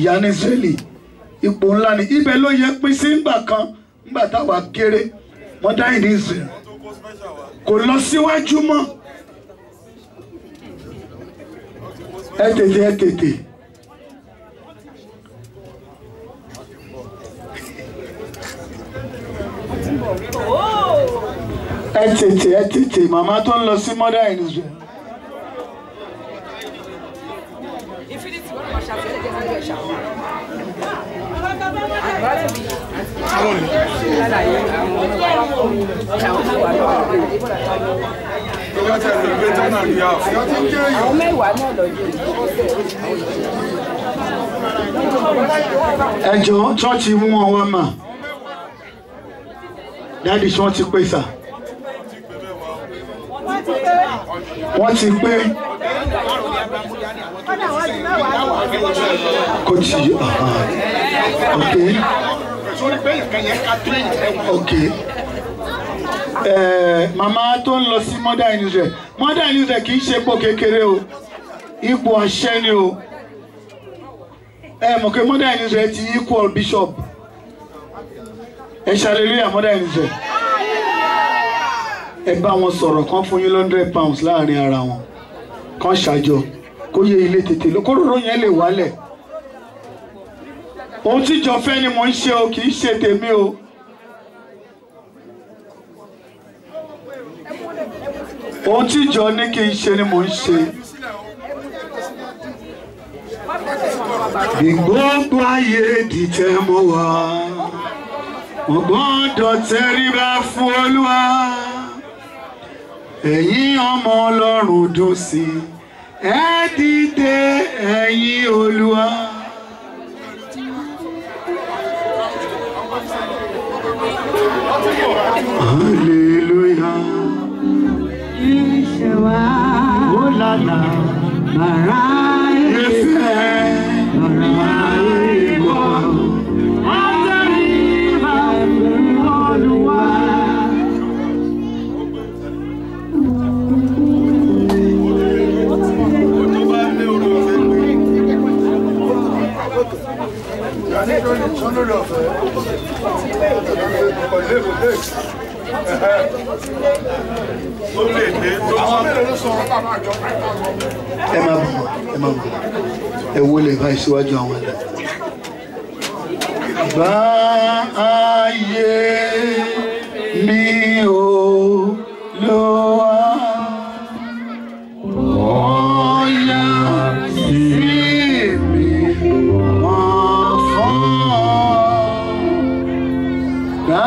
ìyá ní Ísírẹ́lì ipò ńlá ni ibẹ̀ ló yẹ pín sí ńgbà kan ńgbà táwa kéré mọ́dáyìn ní Ísírẹ́lì kò lọ síwájú mọ́ ẹ tètè ẹ tètè ẹ tètè màmá tó ń lọ sí mọ́dáyìn ní Ísírẹ́lì. Ẹ jọ̀ọ́ chọ́ọ̀chì mú wọn wá mà dáàdì tí wọ́n ti pè sà wọ́n ti pé kò tí ok màmá tó ń lọ sí mother in Israel kì í ṣe ipò kékeré o ipò àṣẹ ni o mọ̀ pé mother in Israel ti equal bishop hallelujah mother in Israel ẹ bá wọn sọ̀rọ̀ kan fún yín £100 láàrin ara wọn kan ṣàjọ kó yẹ ilé tètè lọ kóróró yẹn lè wálẹ̀ ohun tíjọ fẹ́ ni mò ń ṣe o kì í ṣe tèmi o ohun tíjọ ní kì í ṣe ni mò ń ṣe. Bí gbogbo ayé dìtẹ̀ mọ́ wa mo gbọ́dọ̀ tẹríba fún Olúwa ẹ̀yin ọmọ Ọlọ́run dùn sí ẹ dìde ẹ̀yin Olúwa. Hallelujah. Yeshua, oh la la, Marai, Marai, ẹ má bọ̀ ẹ wọlé báyìí síwájú àwọn ẹ̀dá. Bá ayé mi ò lọ wá ọ̀yà sí mi wọ́n fọ́ gbà.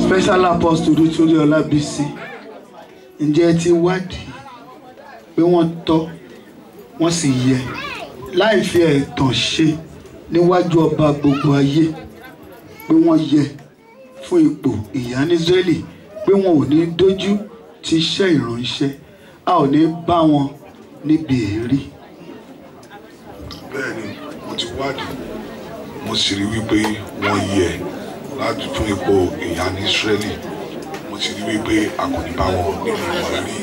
Special Apostle Túndé Ọlábísí ǹjẹ́ ẹ ti wádìí pé wọ́n tọ́ wọ́n sì yẹ láì fi ẹ̀tàn ṣe níwájú ọba gbogbo ayé pé wọ́n yẹ fún ipò ìyá ní Ísírẹ́lì pé wọn ò ní dójú ti iṣẹ́ ìránṣẹ́ a ò ní bá wọn níbi èrí. Bẹ́ẹ̀ni mo ti wádìí mo sì rí wípé wọ́n yẹ láti fún ipò ìyá ní Ísírẹ́lì mo sì rí wípé a kò ní bá wọn nínú ìwọ̀n rí.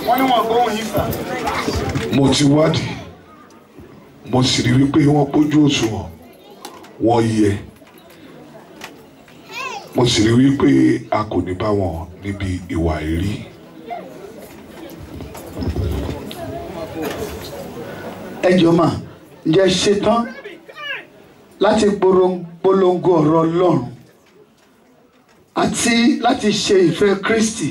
Wọ́n ní wọn gbóhùn yìí sà. Mo ti wádìí mo sì rí wípé wọ́n pójú òṣùwọ̀n wọ́n yẹ mo sì rí wípé a kò ní bá wọn níbi ìwà èrí. Ẹ jọ̀ọ́ mà ǹjẹ́ ṣetán láti polongo ọ̀rọ̀ Ọlọ́run àti láti ṣe ìfẹ́ Kristi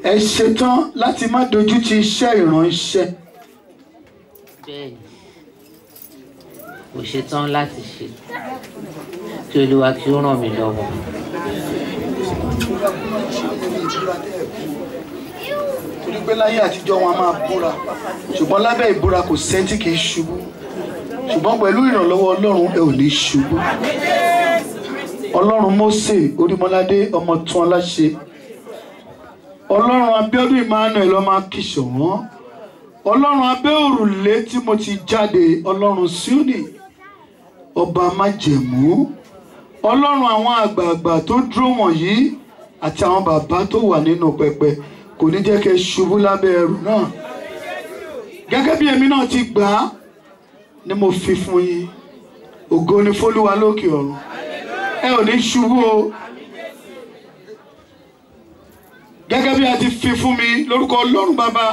ẹ ṣetán láti má dojú ti iṣẹ́ ìránṣẹ́. Bẹ́ẹ̀ni mo ṣetán láti ṣe kí Olúwa kí ó ràn mí lọ́wọ́. Torí pé láyé àtijọ́ wọn a máa búra ṣùgbọ́n lábẹ́ ìbúra kò sẹ́ńtì kì í ṣubú ṣùgbọ́n pẹ̀lú ìrànlọ́wọ́ Ọlọ́run ẹ ò ní ṣubú. Ọlọ́run Mósè Orímọládé ọmọ tún aláṣẹ Ọlọ́run Abíọ́dún Emmanuel ọmọ Akíṣọ̀wọ́n, Ọlọ́run abẹ́ òrùlé tí mo ti jáde, Ọlọ́run Síónì ọba májẹ̀mú, Ọlọ́run àwọn àgbààgbà tó dúró wọ̀nyí àti àwọn bàbá tó wà nínú pẹpẹ, kò ní jẹ́ kẹ́ ṣubú lábẹ́ ẹrù náà. Gẹ́gẹ́ bí èmi náà ti gbà á ni mo fi fún yín. Ògo ni f'Olúwa lókè ọ̀run. Ẹ ò ní ṣubú o. Gẹ́gẹ́ bí a ti fi fún mi lórúkọ Ọlọ́run Bàbá,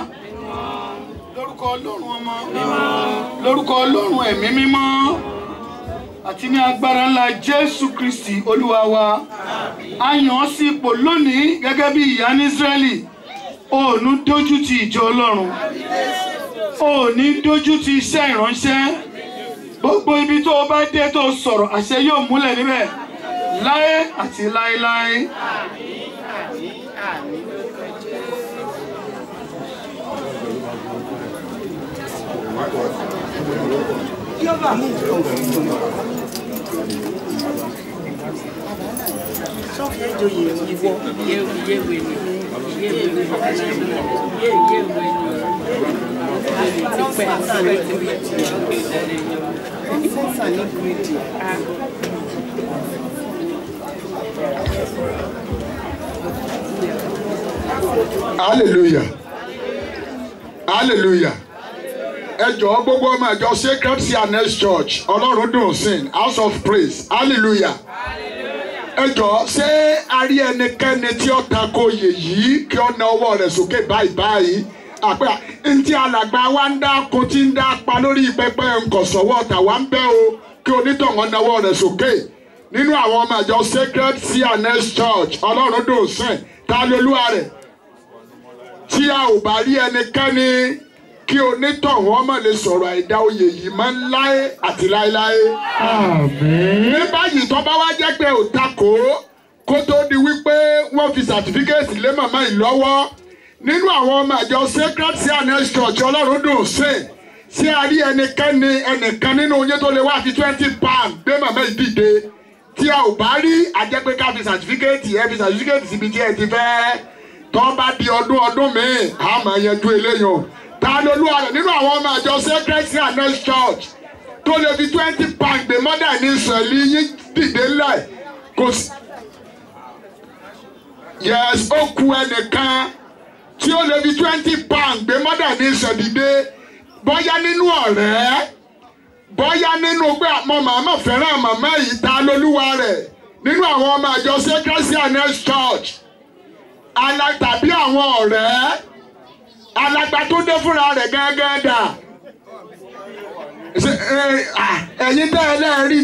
lórúkọ Ọlọ́run Ọmọ, lórúkọ Ọlọ́run Ẹ̀mí Mímọ́, àti ní agbára ńlá Jésù Kristi Olúwa wa. A yàn ọ́ sí ipò lónìí gẹ́gẹ́ bí ìyá ní Ísírẹ́lì. O ò ní dójú ti ìjọ Ọlọ́run. O ò ní dójú ti iṣẹ́ ìránṣẹ́. Gbogbo ibi tó o bá dé tó o sọ̀rọ̀, àṣẹ yóò múlẹ̀ níbẹ̀ láé àti láéláé. Hallelujah. Hallelujah. Ẹ jọ̀ọ́ gbogbo ọmọ ìjọ Sacred Seanes Church Ọlọ́run dùn sìn House of Praise. Hallelujah. Ẹ jọ̀ọ́ ṣé a rí ẹnikẹ́ni tí ó tako oyè yìí kí ó na ọwọ́ rẹ̀ sókè báyìí. Àpẹ ntí alàgbà wa ń dá kun tí ń dá pa lórí pẹpẹ nkọ̀sọ̀wọ́ tàwa ń bẹ́ o kí onítọ̀hún na ọwọ́ rẹ̀ sókè. Nínú àwọn ọmọ ìjọ Sacred Seanes Church Ọlọ́run dùn sìn ta lolúwa rẹ̀. Tí a ò bá rí ẹnikẹ́ni kí onítọ̀hún ọmọ lè sọ̀rọ̀ àìdá oyè yìí máa ń láé àti láéláé. Ní báyìí tó bá wá jẹ́ pé ò takò kó tó di wípé wọ́n fi sàtífíkẹ́ẹ̀tì lé màmá yìí lọ́wọ́. Nínú àwọn ọmọ àjọ Sacred Seanes Church Ọlọ́run dùn sìn sí a rí ẹnìkan nínú yín tó lè wá fi £20 gbé màmá yìí dìde. Tí a ò bá rí àjẹpé ká fi sàtífíkẹ́ẹ̀tì síbi tí ẹ ti fẹ́. Tó bá di ọdún míì a máa yanjú eléyìí. Ta lolúwa rẹ̀ nínú àwọn ọmọ àjọ Sacred Seanes Church tó lè fi £20 gbé mọ́dà ní ìsọ̀lì yín dìde ńlẹ̀ kò sí. Yes, ó ku ẹnìkan tí ó lè fi £20 gbé mọ́dà ní ìsọ̀lì dìde bóyá nínú ọ̀rẹ́ bóyá nínú pé àmọ́ màmá fẹ́ràn màmá yìí. Ta lolúwa rẹ̀ nínú àwọn ọmọ àjọ Sacred Seanes Church tàbí àwọn ọ̀rẹ́ alàgbà tó dé fúnra rẹ̀ gángan dà. Ẹ̀yin tẹ́ ẹ lẹ́ẹ̀rí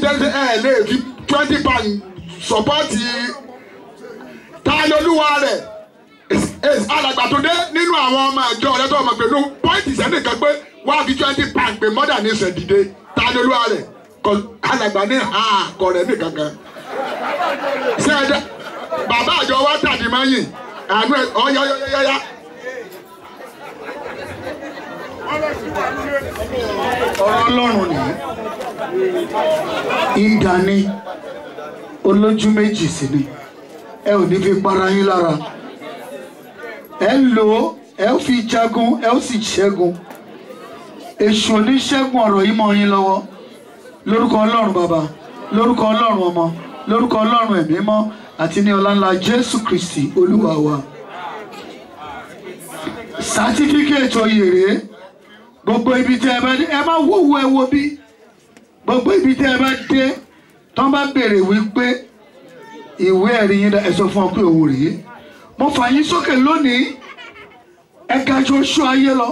ẹ lè fi £20 sọ́pọ́ọ̀tì. Ta lolúwa rẹ̀ alàgbà tó dé nínú àwọn ọmọ àjọ rẹ̀ tó ọmọ pẹ̀lú pọ́ìntì sẹ́nìkan pé wọ́n á fi £20 pé mọ́dà ní ìṣẹ̀dìde. Ta lolúwa rẹ̀ alàgbà ní kọ̀ rẹ̀ nìkan kan. Ṣé ẹ dẹ́ bàbá àjọ wa tàdí mọ́yìn àánú ẹ̀ ọ̀yọ́yọ́yọ́yá. Ọ̀rọ̀ Ọlọ́run ni ìdá ni olójú méjì sí ni. Ẹ ò ní fi para yín lára. Ẹ lò ó, ẹ ó fi jagun, ẹ ó sì ṣẹ́gun. Èṣù oníṣẹ́gun ọ̀rọ̀ yìí mọ́ yín lọ́wọ́. Lórúkọ Ọlọ́run Bàbá, lórúkọ Ọlọ́run Ọmọ, lórúkọ Ọlọ́run Ẹ̀mí Mímọ́ àti ní ọlá ńlá Jésù Kristi Olúwa wa. Certificate oyè rèé. Gbogbo ibi tí ẹ bá dé ẹ má wòwò ẹ wo bí. Gbogbo ibi tí ẹ bá dé tó bá béèrè wípé ìwé ẹ̀rí yín ẹ sọ fún ọ pé òun rèé. Mo fà yín sókè lónìí. Ẹ ga jù oṣù ayé lọ.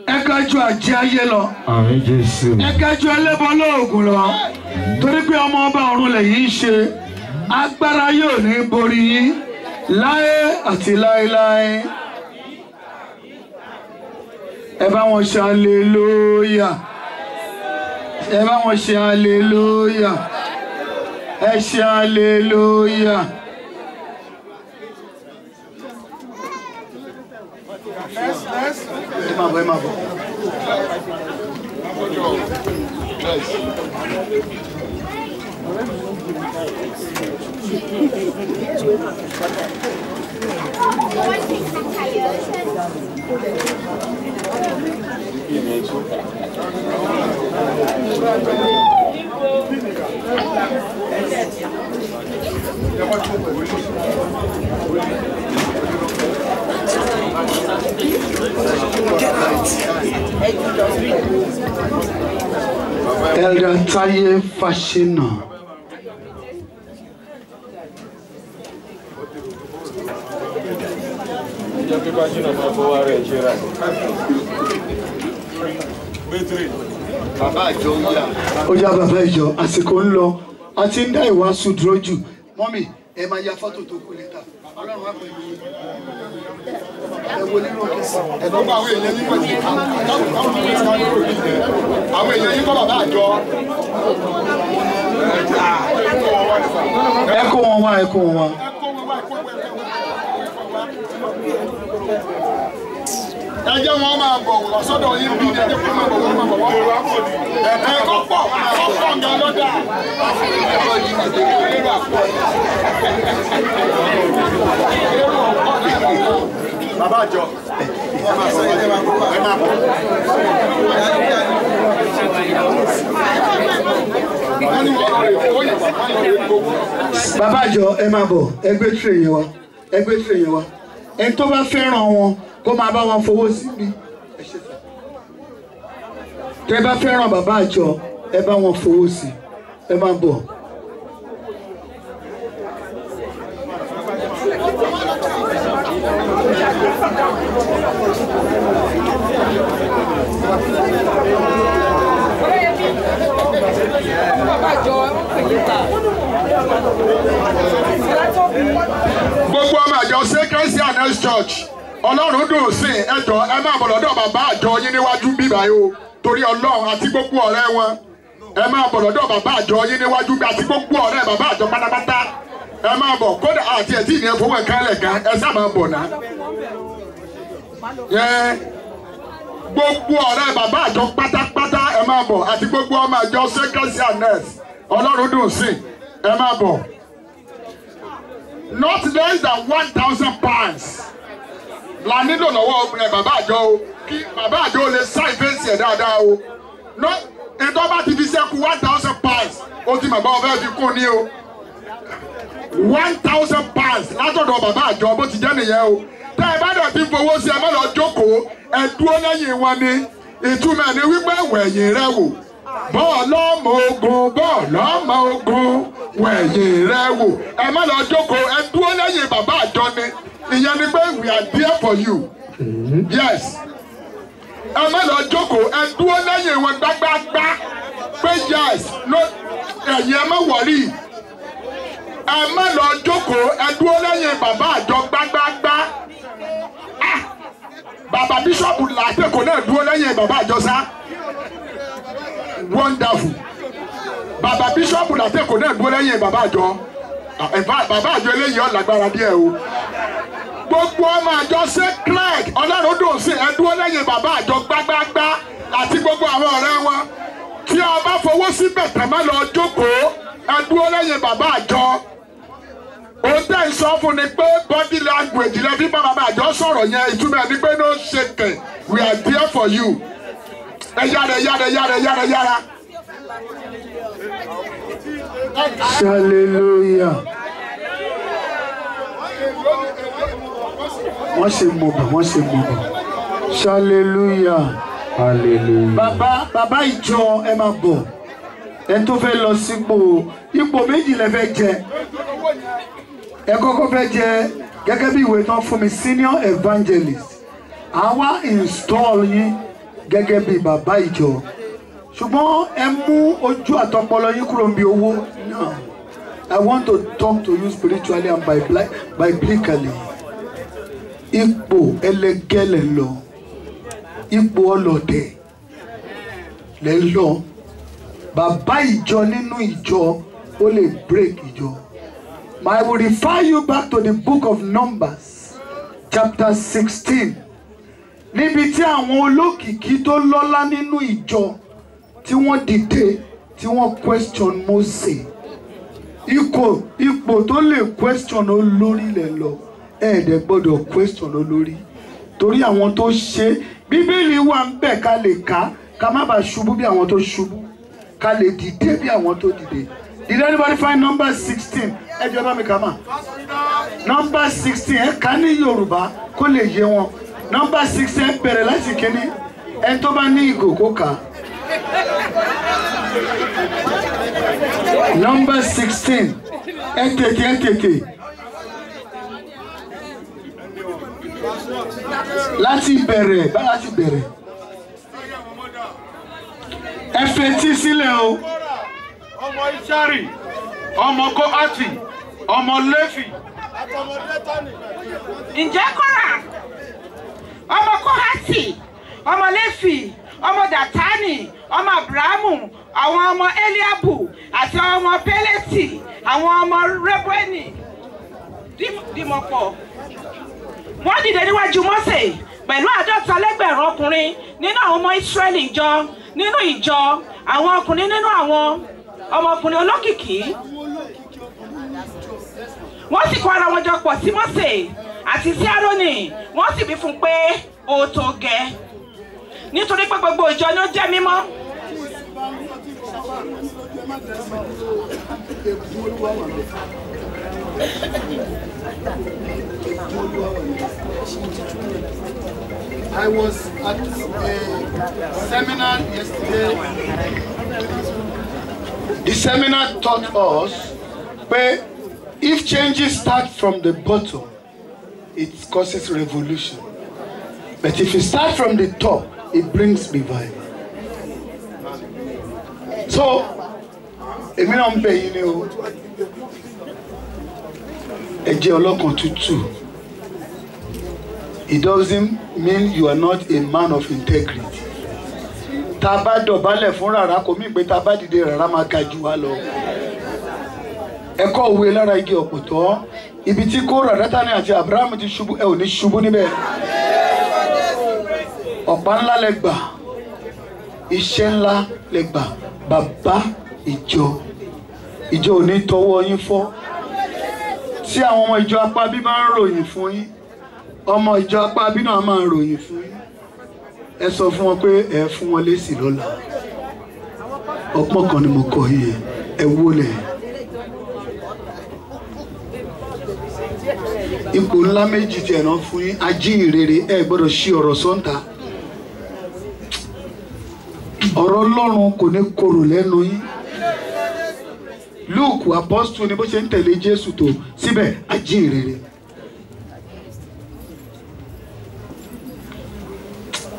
Ẹ ga jù àjẹ́ ayé lọ. Àmín Jésù. Ẹ ga jù ẹlẹ́bọ lóògùn lọ. Torí pé ọmọ ọba ọ̀run lẹ̀yin ṣe. Agbára yóò ní borí yín láé àti láéláé. Ẹ bá wọn ṣe hallelujah. Ẹ bá wọn ṣe hallelujah. Ẹ ṣe hallelujah. Ẹ máa bọ̀, ẹ máa bọ̀. Elder Taye Fashina. Ó yá bàbá ìjọ àsìkò ń lọ a ti ń dá ìwàásù dúró jù mọ́mì ẹ máa ya fọ́tò tó kú lẹ́tà ọlọ́run wá pẹ̀lú ẹ wo nínú ẹ̀dọ́ bá àwọn èèyàn yín pẹ̀lú àwọn èèyàn yín kọ́ bàbá àjọ. ẹ kó wọn wá ẹ kó wọn wá. ẹ jẹ́ wọn máa bọ̀ wọ̀ sọ́dọ̀ yín bí ẹ jẹ́ kó máa bọ̀ wọ́n máa bọ̀ wọ́n. ẹ kọ́ pọ̀ nǹkan lọ́dà. Bàbá àjọ ẹ máa bọ̀. Bàbá àjọ ẹ máa bọ̀ ẹgbẹ́ tìrẹ̀ yẹn wá ẹgbẹ́ tìrẹ̀ yẹn wá ẹni tó bá fẹ́ràn wọn kó máa bá wọn fowó síbi tẹ bá fẹ́ràn bàbá àjọ ẹ bá wọn fowó sí ẹ máa bọ̀. Gbogbo ọmọ àjọ Sacred Christian Church Ọlọ́run dùn sí ẹjọ́ ẹ máa bọ̀ lọ́dọ̀ bàbá àjọ yín níwájú bíbá yìí o torí Ọlọ́run àti gbogbo ọ̀rẹ́ wọn ẹ máa bọ̀ lọ́dọ̀ bàbá àjọ yín níwájú àti gbogbo ọ̀rẹ́ bàbá àjọ pátápátá ẹ máa bọ̀ kódà àti ẹ̀tí ìní ẹ̀fọ́ wọn kálẹ̀ kan ẹ sá máa bọ̀ náà. Gbogbo ọ̀rẹ́ bàbá àjọ pátápátá ẹ máa bọ̀ àti gbogbo ọmọ àjọ Sacred Christian Ọlọ́run dùn sí ẹ máa bọ̀. Not less than 1,000 pounds la nílò lọ́wọ́ obìnrin bàbá àjọ o kí bàbá àjọ lè sá ìfẹ́sì ẹ̀ dáadáa o ìtọ́ bá ti fi sẹ́kù 1,000 pounds ó ti màbá ọ̀fẹ́ fi kún ní o 1,000 pounds látọ̀dọ̀ bàbá àjọ bó ti jẹ́ nìyẹn o tẹ́ ẹ bá dẹ̀ ti fowó sí ẹ má lọ jókòó ẹ dúró lẹ́yìn wọn ni ìtumọ̀ ni wípé wẹ̀yìn rẹ wò bọ́ọ̀lù ọmọ ogun wẹ̀yìn rẹ wò ẹ má lọ jókòó ẹ dúró lẹ́yìn bàbá àjọ ni ìyẹn ni pé we are there for you yes ẹ má lọ jókòó ẹ dúró lẹ́yìn wọn gbágbágbá pé yes ẹ̀yin ẹ má wọ̀rí ẹ má lọ jókòó ẹ dúró lẹ́yìn bàbá àjọ gbágbágbá bàbá bíṣọ̀pù làtẹ̀kọ̀ náà dúró lẹ́yìn bàbá àjọ sá wonderful bàbá bíṣọ̀pù làtẹ̀kọ̀ náà dúró lẹ́yìn bàbá àjọ bàbá àjọ eléyìí ọ̀làgbára díẹ̀ o gbogbo ọmọ àjọ Sacred Ọlọ́run dùn sí ẹ dúró lẹ́yìn bàbá àjọ gbágbágbá àti gbogbo àwọn ọ̀rẹ́ wọn tí a bá fowó síbẹ̀ tẹ̀ má lọ jókòó ẹ dúró lẹ́yìn bàbá àjọ òun tẹ̀ ń sọ fún ni pé body language lẹ́bí bá bàbá àjọ sọ̀rọ̀ yẹn ìtumọ̀ ẹni pé no shake we are there for you ẹ yára. Hallelujah. Wọ́n ṣe mọ̀ bọ̀. Hallelujah. Hallelujah. Bàbá ìjọ ẹ máa bọ̀. Ẹni tó fẹ́ lọ sípò ipò méjì lẹ fẹ́ jẹ. Ẹ kọ́kọ́ fẹ́ jẹ gẹ́gẹ́ bí ìwé tán fún mi senior evangelist. Àwa install yín gẹ́gẹ́ bí bàbá ìjọ. Ṣùgbọ́n ẹ mú ojú àtọpọlọ yín kúrò níbi owó náà. I want to talk to you spiritually and biblically. Ipò ẹlẹgẹ́ lẹ lọ, ipò ọlọ́dẹ lẹ lọ. Bàbá ìjọ nínú ìjọ ó lè break ìjọ. I will refer you back to the book of Numbers, chapter 16. Níbi tí àwọn olókìkí tó lọ́lá nínú ìjọ tí wọ́n dìde tí wọ́n question Mose. Ipò tó lè question olórí lẹ lọ. ẹ̀ẹ́dẹ̀ gbọ́dọ̀ question olórí torí àwọn tó ṣe bíbélì wà ń bẹ̀ ká lè ká má bàa ṣubú bí àwọn tó ṣubú ká lè dìde bí àwọn tó dìde. Did anybody find number 16? Ẹ jọ̀ọ́ bá mi kà mà. Number 16 ẹ kà ní Yorùbá kó lè yé wọn. Number 16 bẹ̀rẹ̀ láti kíní. Ẹni tó bá ní ìgò kó kà. Number 16 ẹ tètè. Láti bẹ̀rẹ̀ bá láti bẹ̀rẹ̀. Ẹ fetí sílẹ̀ o. Ọmọ Ìṣárì, ọmọ Kóhátì, ọmọ Léfì. Ǹjẹ́ Kórà, ọmọ Kóhátì, ọmọ Léfì, ọmọ Dátánì, ọmọ Ábúráhámù, àwọn ọmọ Eliabu àti ọmọ Pélẹ́tì, àwọn ọmọ Rẹ́búẹ́nì dìmọ̀pọ̀. Wọ́n dìde níwájú Mósè pẹ̀lú 50,000 ọkùnrin nínú àwọn ọmọ Ísírẹ́lì jọ nínú ìjọ àwọn ọkùnrin nínú àwọn ọmọkùnrin olókìkí. Wọ́n sì kó ara wọn jọ pọ̀ sí Mósè àti sí Árónì, wọ́n sì wí fún pé ó tó gẹ́ nítorí pé gbogbo ìjọ ni ó jẹ́ mímọ́. I was at a seminar yesterday. The seminar taught us that if changes start from the bottom, it causes revolution. But if you start from the top, it brings revival. So, èmi náà ń bẹ̀ yín ni o. Ẹ jẹ́ ọlọ́kàn tútù. It doesn't mean you are not a man of integrity. Tá a bá dọ̀bálẹ̀ fún rárá kò mí pé tá a bá dìde rárá máa ga jù wá lọ. Ẹ̀kọ́ òwe lára igi ọ̀pọ̀tọ́ ibi tí Kórà, Dátánì àti Ábúráhámù ti ṣubú ẹ ò ní ṣubú níbẹ̀. Ọ̀pá ńlá lẹ gbà, iṣẹ́ ńlá lẹ gbà, bàbá ìjọ ò ní tọwọ́ yín fọ́. Tí àwọn ọmọ ìjọ apá bí máa ń ròyìn fún yín, ọmọ ìjọ apá bí náà máa ń ròyìn fún yín. Ẹ sọ fún wọn pé ẹ fún wọn lésì lọ́la. Ọpọ́n kan ni mo kọ yìí ẹ wólẹ̀. Ipò ńlá méjì tí ẹ̀ náà fún yín ajíhìnrere ẹ gbọ́dọ̀ ṣí ọ̀rọ̀ sọ́ńtà. Ọ̀rọ̀ Ọlọ́run kò ní korò lẹ́nu yín. Luke apọ́sítù ni bó ṣe ń tẹ̀lé Jésù tó síbẹ̀ ajíhìnrere.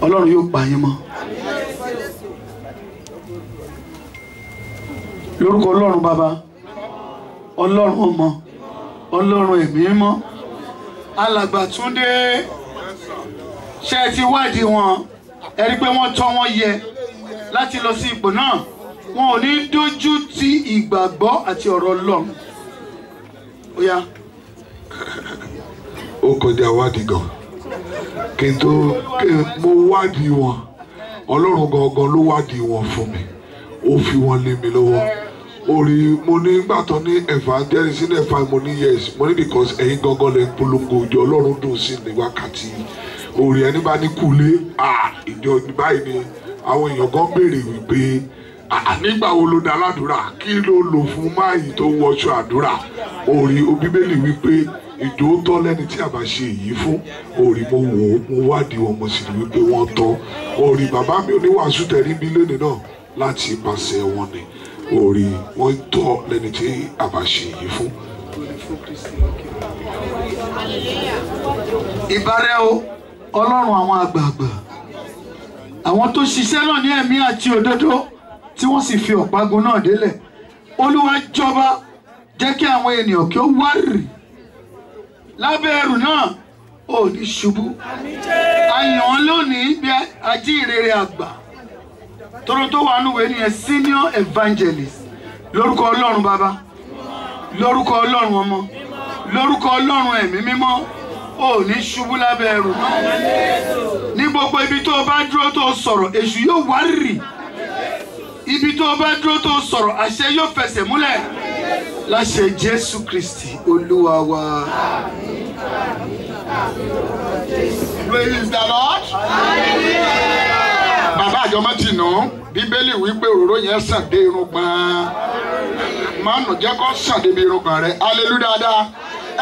Ọlọ́run yóò pa yín mọ́. Lórúkọ Ọlọ́run Bàbá, Ọlọ́run Ọmọ, Ọlọ́run Ẹ̀mí Mímọ́. Alàgbà Túndé ṣé ẹ ti wádìí wọn ẹ rí pé wọ́n tọ́ wọn yẹ láti lọ sí ipò náà. Wọn ò ní dójú ti ìgbàgbọ́ àti ọ̀rọ̀ Ọlọ́run. Ó yá. Ó kọjá wádìí gan. Kí n tó mo wádìí wọn, Ọlọ́run gangan ló wádìí wọn fún mi. Ó fi wọn lé mi lọ́wọ́. Orí mo ní gbàtọ́ ní evangelist ní ẹ̀fà mo ní yes mo ní because ẹ̀yin gangan lè polongo ìjọ Ọlọ́run dùn sí ní wákàtí. Orí ẹni bá ní kúlé ìjọ báyìí ni àwọn èèyàn gan béèrè wípé nígbà wo ló dá ládùúrà kí ló lò fún máàyì tó wọṣọ àdúrà. Orí Bíbélì wípé ìjọ tọ́ lẹ́ni tí a bá ṣe èyí fún. Orí mo wò ó mo wádìí wọn mo sì rí wípé wọ́n tọ́. Orí bàbá mi oníwàásù tẹ̀rí mi lónìí náà láti ipasẹ̀ wọn ni. Orí wọ́n tọ́ lẹ́ni tí a bá ṣe èyí fún. Ìbárẹ́ o Ọlọ́run àwọn àgbààgbà, àwọn tó ṣiṣẹ́ náà ní ẹ̀mí àti òdodo tí wọ́n sì fi ọ̀págun náà délẹ̀. Olúwa jọba jẹ́ kí àwọn ènìyàn kí ó wárìrì lábẹ́ ẹrù náà ò ní ṣubú. A yàn wọ́n lónìí bí ajíhìnrere àgbà tọ́rọ tó wà núwèé nìyẹn senior evangelist. Lórúkọ Ọlọ́run Bàbá, lórúkọ Ọlọ́run Ọmọ, lórúkọ Ọlọ́run Ẹ̀mí Mímọ́ ò ní ṣubú lábẹ́ ẹrù náà. Ní gbogbo ibi tó o bá dúró tó o sọ̀rọ̀ èṣù yóò wárìrì. Ibi tó o bá dúró tó o sọ̀rọ̀ àṣẹ yóò fẹsẹ̀ múlẹ̀. Láṣẹ Jésù Kristi Olúwa wa. Praise the Lord. Bàbá àjọ mọ́tìnú Bíbélì wípé òróró yẹn sàn dé irùngbọ̀n. Mánu jẹ́ kó sàn débi irùngbọ̀n rẹ̀. Hallelujah dáadáa.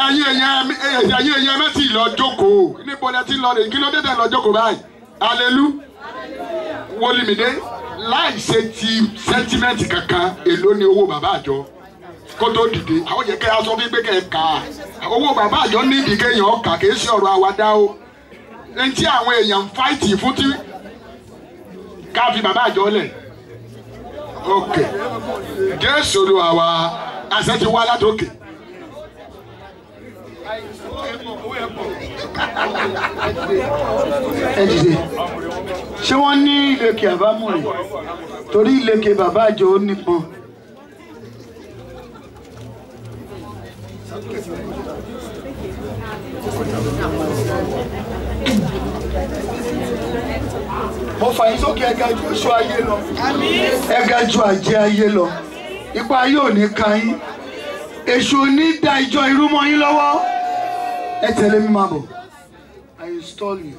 Ẹ̀yin èèyàn mẹ́tì lọ jókòó. Níbo lẹ ti lọ rè? Kí ló dé tẹ̀ lọ jókòó báyìí? Hallelujah. Wọlímìdé láì ṣe ti sẹ́ńtímẹ́ǹtì kankan èló ni owó bàbá àjọ kó tó dìde. Àwọn yẹ kẹ́ aṣọ wípé kẹ́ ẹ kà á. Owó bàbá àjọ ní ìdí kéèyàn kà kì í ṣe ọ̀rọ̀ àwàdà o. Ẹni tí àwọn èèyàn ń fáìtì fún tí ká fi bàbá àjọ lẹ̀. Ok. Jésù Olúwa wa àṣẹ ti wá látòkè. Ẹ dìde. Ṣé wọ́n ní ìlẹ̀kẹ̀ àbámọ̀rẹ̀? Torí ìlẹ̀kẹ̀ bàbá àjọ ó nípọn. Mo fà yín sókè ẹ̀ga ju oṣù ayé lọ. Ẹ̀ga ju àjẹ́ ayé lọ. Ipa ayé ò ní ka yín. Èṣù ò ní da ìjọ irú mọ́ yín lọ́wọ́. Ẹ tẹ̀lé mi máa bọ̀. I install you.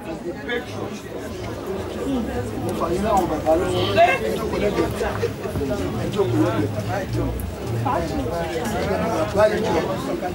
As the patron. Mo fà yín láwọn bàbá lọ́wọ́. Ẹ jókòó lẹ́gbẹ̀ẹ́. Ẹ jókòó lẹ́gbẹ̀ẹ́. Bàbá yìí jù ọ̀pọ̀ sọ́kà.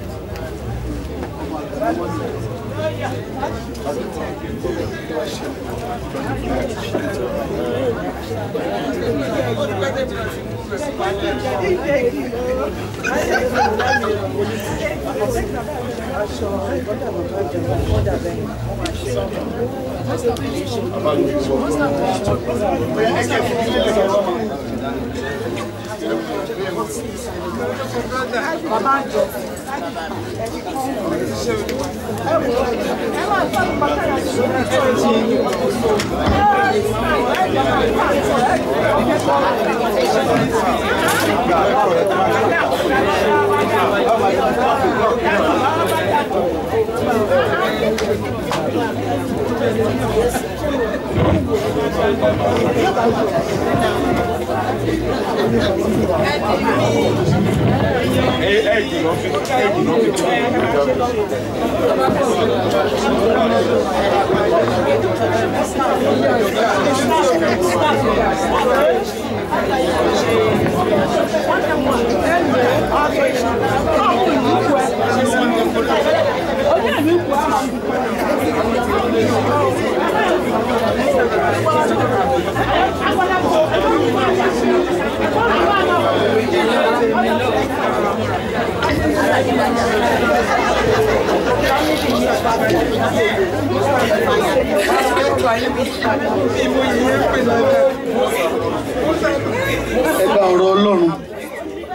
Ẹgbà ọ̀rọ̀ Ọlọ́run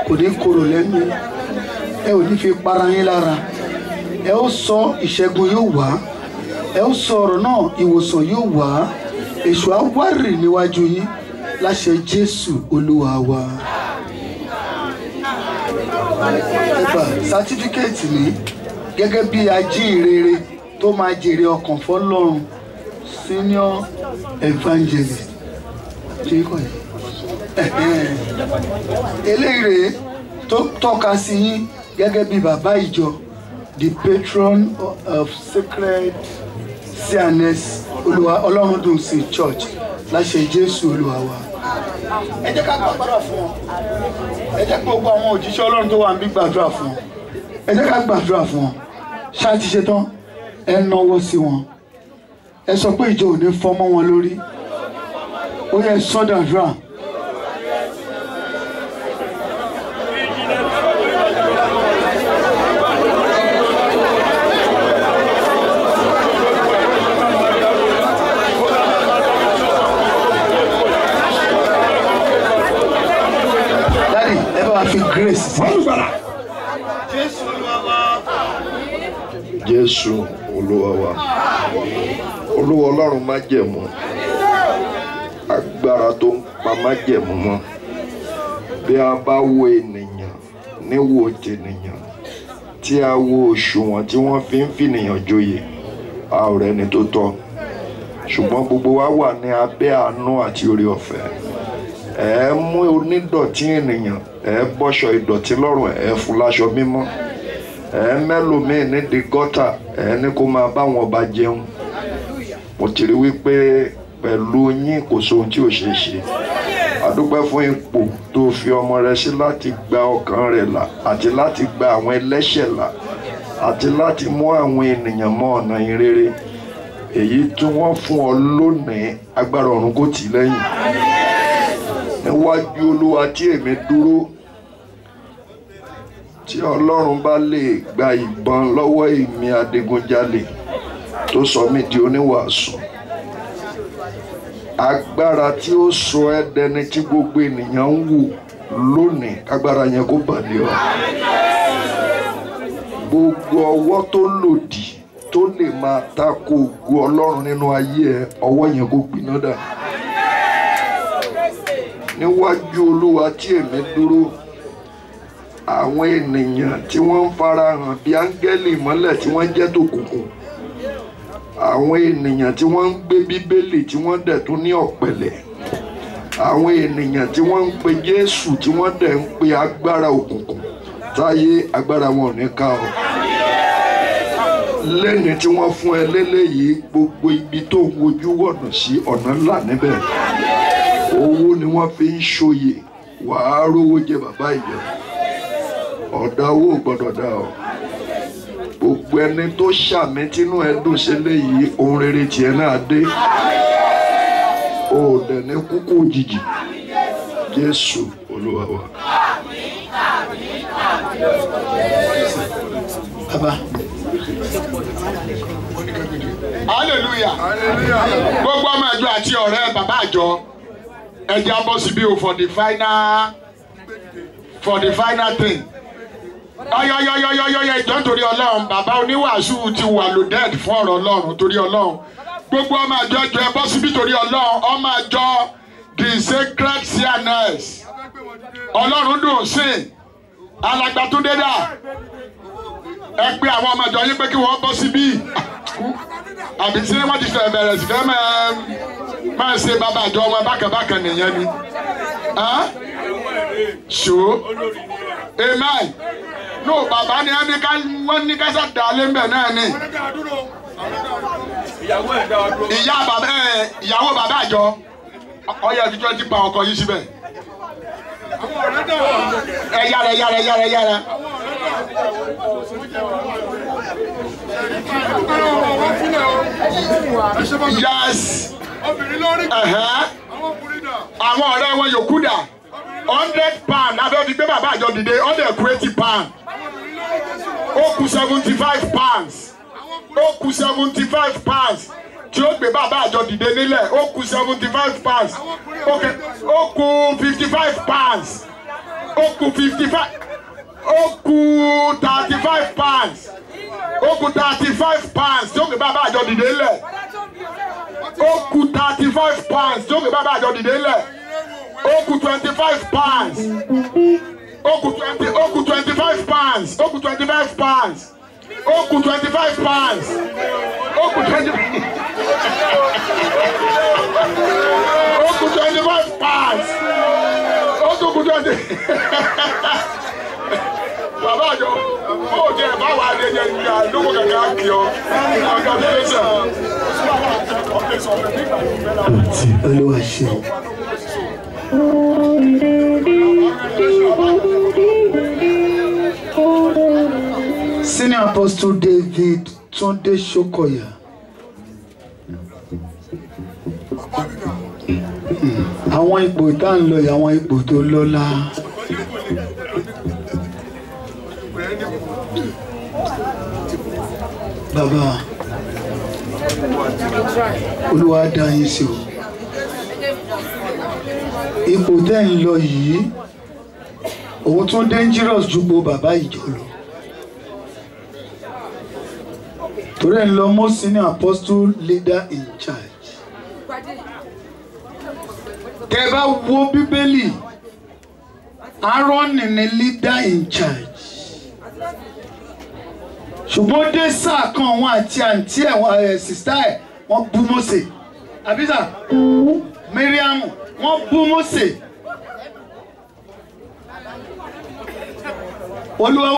kò ní korò lẹ́nu, ẹ ò ní fi para yín lára, ẹ ó sọ ìṣẹ́gun yóò wá, ẹ ó sọ ọ̀rọ̀ náà ìwòsàn yóò wá, èṣù á wárìrì níwájú yín láṣẹ Jésù Olúwa wa. Ẹgbà sátífíkẹ́ẹ̀tì ní gẹ́gẹ́ bí ajíhìnrere tó máa jèrè ọkàn fọ́lọ́run, senior evangelist. Eléyìí rèé tó tọ́ka sí yín gẹ́gẹ́ bí bàbá ìjọ, the patron of Sacred CNS Ọlọ́rundùnsì Church láṣẹ Jésù Olúwa wa. Ẹ jẹ́ ká gbàdúrà fún wọn. Ẹ jẹ́ gbogbo àwọn òjíṣẹ́ Ọlọ́run tó wà níbí gbàdúrà fún wọn. Ẹ jẹ́ ká gbàdúrà fún wọn. Ṣáà ti ṣe tán, ẹ náwó sí wọn. Ẹ sọ pé ìjọ ò ní fọ́ mọ́ wọn lórí. Ó yẹ sọ́dàdúrà. Daddy, ẹ bá wa fi grace. Jésù Olúwa wa. Olúwa Ọlọ́run májẹ̀mú, agbára tó ń pa májẹ̀mú mọ́. Bí a bá wo ènìyàn níwò tènìyàn, tí a wo òṣùwọ̀n tí wọ́n fi ń fìnìyàn joyè, a ò rẹ́ni tó tọ́. Ṣùgbọ́n gbogbo wa wà ní abẹ́ àánú àti oore ọ̀fẹ́. Ẹ mú onídọ̀tí ènìyàn, ẹ bọ́ṣọ ìdọ̀tí lọ́rùn, ẹ fún láṣọ mímọ́. mẹ́lòmíì ní di gọ́tà ní kó máa bá wọn ọba jẹun. Mo ti rí wípé pẹ̀lú yín kò sóhun tí ò ṣeé ṣe. A dúpẹ́ fún ipò tó fi ọmọ rẹ sí láti gba ọkàn rẹ̀ là àti láti gba àwọn ẹlẹ́ṣẹ̀ là àti láti mú àwọn ènìyàn mọ́ ọ̀nà ìrere. Èyí tí wọ́n fún ọ lónìí agbára ọ̀run kò tì lẹ́yìn. Níwájú Olúwa tí èmi dúró, tí Ọlọ́run bá lè gba ìbọn lọ́wọ́ èmi adigunjalè tó sọ mí di oníwàásù, agbára tí ó sọ ẹ́ dẹni tí gbogbo ènìyàn ń wò lónìí, agbára yẹn kó balẹ̀ ọ́. Gbogbo ọwọ́ tó lòdì tó lè máa tako ògo Ọlọ́run nínú ayé ẹ, ọwọ́ yẹn kó gbiná dà. Níwájú Olúwa tí èmi dúró, àwọn ènìyàn tí wọ́n ń farahàn bí áńgẹ́lì mọ́lẹ̀ tí wọ́n jẹ́ tòkùnkùn, àwọn ènìyàn tí wọ́n ń gbé bíbélì tí wọ́n dẹ̀ tún ní ọ̀pẹ̀lẹ̀, àwọn ènìyàn tí wọ́n ń pe Jésù tí wọ́n dẹ̀ ń pe agbára òkùnkùn, táyé agbára wọn ò ní ká ọ. Lẹ́ni tí wọ́n fún ẹ lélẹ́yìí, gbogbo ibi tó ń wojú wọ̀nà sí ọ̀nà ńlá níbẹ̀. Owó ni wọ́n fi ń ṣòye, wàá rówó jẹ bàbá ìjọ. Ọ̀dà owó gbọ́dọ̀ dá ọ. Gbogbo ẹni tó ṣàmì tínú ẹ dùn sí léyìí, ohun rere tiẹ̀ náà dé. O dẹ̀ ní kúkú òjijì. Jésù Olúwa wa. Baba. Hallelujah. Gbogbo ọmọ ìjọ àti ọ̀rẹ́ bàbá àjọ, ẹ jẹ́ á bọ́ síbí o for the final thing. Ọyọyọyọyọyọ ìjọ nítorí Ọlọ́run, bàbá oníwàásù ti wà loaded fún ọ̀rọ̀ Ọlọ́run torí Ọlọ́run. Gbogbo ọmọ àjọ ẹjọ ẹ bọ́ síbí torí Ọlọ́run. Ọmọ àjọ the sacred CNS. Ọlọ́run dùn sí alàgbà tó dé dà. Ẹ pé àwọn ọmọ àjọ yín pé kí wọ́n bọ́ síbí. Àbí tí wọ́n ti fẹ́ bẹ̀rẹ̀ sí fẹ́ máa ṣe bàbá àjọ wọn bákàbákan nìyẹn ni. Ṣó amen. No, bàbá ni wọ́n ní ká ṣàdálé ń bẹ̀ náà ni. Ìyàwó bàbá àjọ ọyọ ìfi 20 pound ọkọ yìí síbẹ̀. Ẹ yára. Yes. Àwọn ọ̀rẹ́ wọn yòókù dà. 100 pound lábẹ́ fi gbé bàbá àjọ dìde, 180 pound. Ó kù 75 pounds. Ó kù 75 pounds. Tí ó gbé bàbá àjọ dìde nílẹ̀, ó kù 75 pounds. Okay. Ó kù 55 pounds. Ó kù 55. Ó kù 35 pounds. Ó kù 35 pounds. Tí ó gbé bàbá àjọ dìde nílẹ̀. Ó kù 35 pounds. Tí ó gbé bàbá àjọ dìde nílẹ̀. Ó kù 25 pounds. Ó kù 25 pounds. Ó kù 25 pounds. Ó kù 25 pounds. Ó kù 25. Ó kù 25 pounds. Ó tún kù 20. Bàbá àjọ, ó jẹ́ báwa àdéjẹ ìgbà lówó kankan kì ọ́. Ọ̀gá mi lè sọ. Olúwa ṣeun. Senior Apostle David Tunde Shokoya. Àwọn ipò tá ń lọ yìí, àwọn ipò tó lọ́lá. Bàbá, Olúwa dá yín sí o. Ipò tẹ́ ń lọ yìí, òun tún dangerous ju gbogbo bàbá ìjọ lọ. Torí ẹ̀ ń lọ mọ́ senior apostle leader in charge. Tẹ́ bá wo Bíbélì, Aaron ni leader in charge. Ṣùgbọ́n dé sáà kan wọn àti àǹtí ẹ̀ sista ẹ̀ wọ́n bú Mósè. Àbísà Miriam wọ́n bú Mósè. Olúwa